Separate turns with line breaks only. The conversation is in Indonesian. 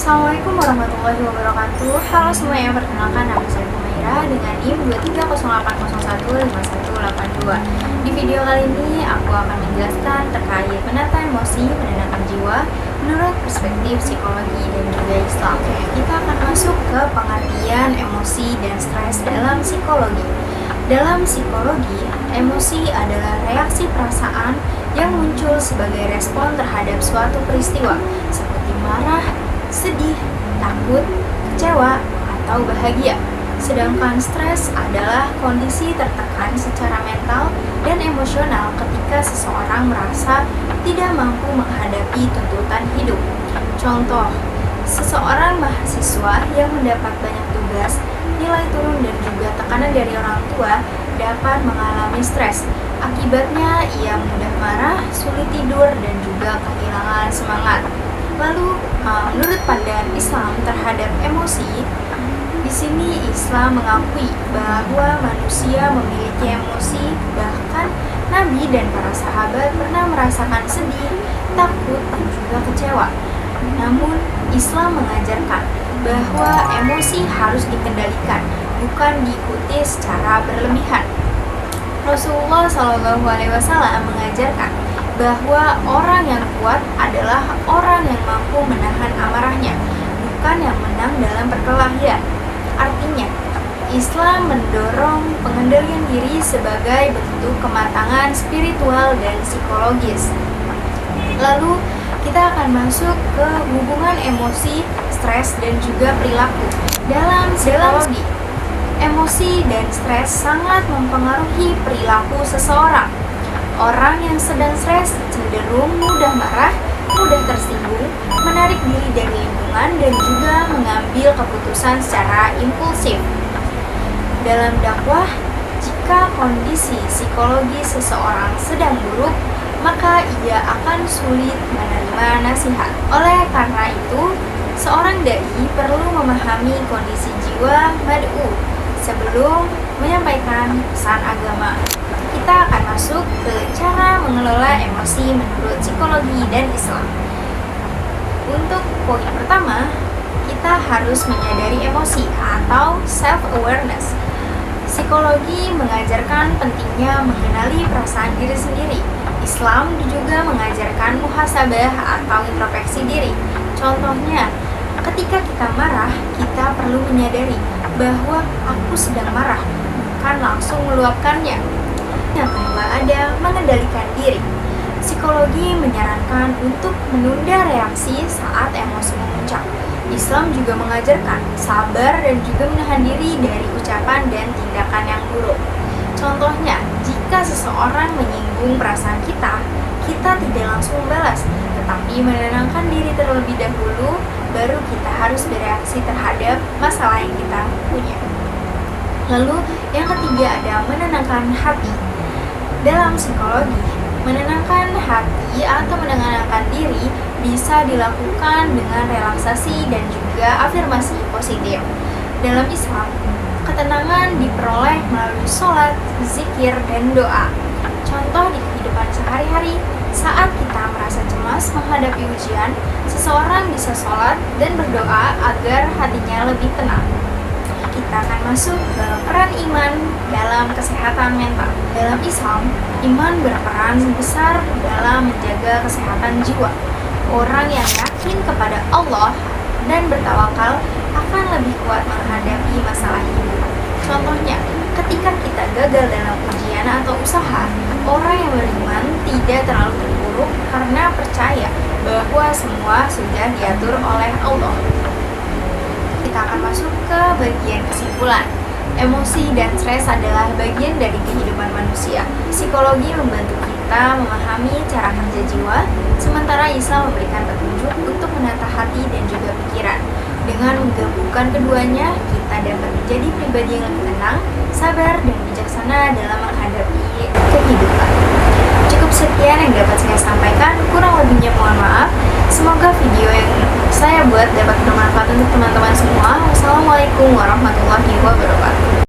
Assalamualaikum warahmatullahi wabarakatuh. Halo semuanya, perkenalkan nama saya Humaira dengan NIM 2308015182. Di video kali ini aku akan menjelaskan terkait menata emosi, menenangkan jiwa menurut perspektif psikologi dan juga Islam. Kita akan masuk ke pengertian emosi dan stres dalam psikologi. Dalam psikologi, emosi adalah reaksi perasaan yang muncul sebagai respon terhadap suatu peristiwa seperti marah, sedih, takut, kecewa, atau bahagia. Sedangkan stres adalah kondisi tertekan secara mental dan emosional ketika seseorang merasa tidak mampu menghadapi tuntutan hidup. Contoh, seseorang mahasiswa yang mendapat banyak tugas, nilai turun dan juga tekanan dari orang tua dapat mengalami stres. Akibatnya ia mudah marah, sulit tidur, dan juga kehilangan semangat. Lalu, menurut pandangan Islam terhadap emosi, di sini Islam mengakui bahwa manusia memiliki emosi, bahkan Nabi dan para sahabat pernah merasakan sedih, takut, dan juga kecewa. Namun, Islam mengajarkan bahwa emosi harus dikendalikan, bukan diikuti secara berlebihan. Rasulullah SAW mengajarkan bahwa orang yang kuat adalah orang yang mampu menahan amarahnya, bukan yang menang dalam perkelahian. Artinya, Islam mendorong pengendalian diri sebagai bentuk kematangan spiritual dan psikologis. Lalu, kita akan masuk ke hubungan emosi, stres, dan juga perilaku. Dalam psikologi, emosi dan stres sangat mempengaruhi perilaku seseorang. Orang yang sedang stres cenderung mudah marah, mudah tersinggung, menarik diri dari lingkungan, dan juga mengambil keputusan secara impulsif. Dalam dakwah, jika kondisi psikologi seseorang sedang buruk, maka ia akan sulit menerima nasihat. Oleh karena itu, seorang dai perlu memahami kondisi jiwa mad'u sebelum menyampaikan pesan agama. Kita akan masuk ke cara mengelola emosi menurut psikologi dan Islam. Untuk poin pertama, kita harus menyadari emosi atau self-awareness. Psikologi mengajarkan pentingnya mengenali perasaan diri sendiri. Islam juga mengajarkan muhasabah atau introspeksi diri. Contohnya, ketika kita marah, kita perlu menyadari bahwa aku sedang marah, bukan langsung meluapkannya. Yang kedua ada mengendalikan diri. Psikologi menyarankan untuk menunda reaksi saat emosi memuncak. Islam juga mengajarkan sabar dan juga menahan diri dari ucapan dan tindakan yang buruk. Contohnya, jika seseorang menyinggung perasaan kita tidak langsung membalas, tetapi menenangkan diri terlebih dahulu, baru kita harus bereaksi terhadap masalah yang kita punya. Lalu, yang ketiga ada menenangkan hati. Dalam psikologi, menenangkan hati atau menenangkan diri bisa dilakukan dengan relaksasi dan juga afirmasi positif. Dalam Islam, ketenangan diperoleh melalui sholat, zikir, dan doa. Contoh di kehidupan sehari-hari, saat kita merasa cemas menghadapi ujian, seseorang bisa sholat dan berdoa agar hatinya lebih tenang. Kita akan masuk ke peran iman dalam kesehatan mental. Dalam Islam, iman berperan besar dalam menjaga kesehatan jiwa. Orang yang yakin kepada Allah dan bertawakal akan lebih kuat menghadapi masalah hidup. Contohnya, ketika kita gagal dalam ujian atau usaha, orang yang beriman tidak terlalu terpuruk karena percaya bahwa semua sudah diatur oleh Allah. Kita akan masuk ke bagian kesimpulan. Emosi dan stres adalah bagian dari kehidupan manusia. Psikologi membantu kita memahami cara kerja jiwa, sementara Islam memberikan petunjuk untuk menata hati dan juga pikiran. Dengan menggabungkan keduanya, kita dapat menjadi pribadi yang lebih tenang, sabar, dan bijaksana dalam menghadapi kehidupan. Cukup sekian yang dapat saya sampaikan, kurang lebihnya mohon maaf. Semoga video yang saya buat dapat bermanfaat untuk teman-teman semua. Wassalamualaikum warahmatullahi wabarakatuh.